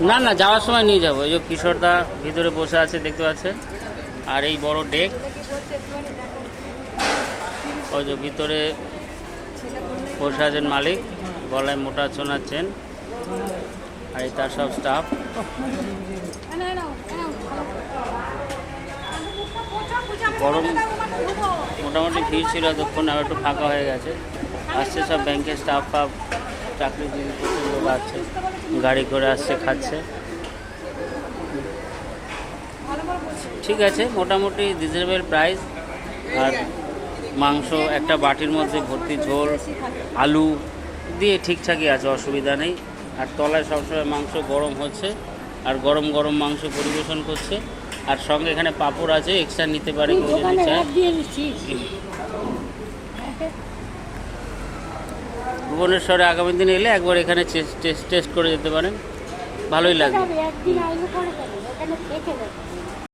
না না, যাওয়ার সময় নিয়ে যাবো। এই যে কিশোরদা ভিতরে বসে আছে দেখতে পাচ্ছেন, আর এই বড় ডেক, ওই যে ভিতরে বসে আছেন মালিক, গলায় মোটা শোনাচ্ছেন, আর এই তার সব স্টাফ। গরম মোটামুটি ভিড় ছিল এতক্ষণ, আর একটু ফাঁকা হয়ে গেছে। আসছে সব ব্যাংকের স্টাফ ফাফ, চাকরিজীবী প্রচুর লোক আসছে, গাড়ি করে আসছে, খাচ্ছে। ঠিক আছে, মোটামুটি রিজনেবল প্রাইস। আর মাংস একটা বাটির মধ্যে ভর্তি, ঝোল আলু দিয়ে ঠিকঠাকই আছে, অসুবিধা নেই। আর তলায় সবসময় মাংস গরম হচ্ছে, আর গরম গরম মাংস পরিবেশন করছে। আর সঙ্গে এখানে পাঁপড় আছে, এক্সট্রা নিতে পারে কেউ যদি চায়। ভুবনেশ্বরে আগামী দিনে এলে একবার এখানে টেস্ট করে যেতে পারেন, ভালোই লাগবে।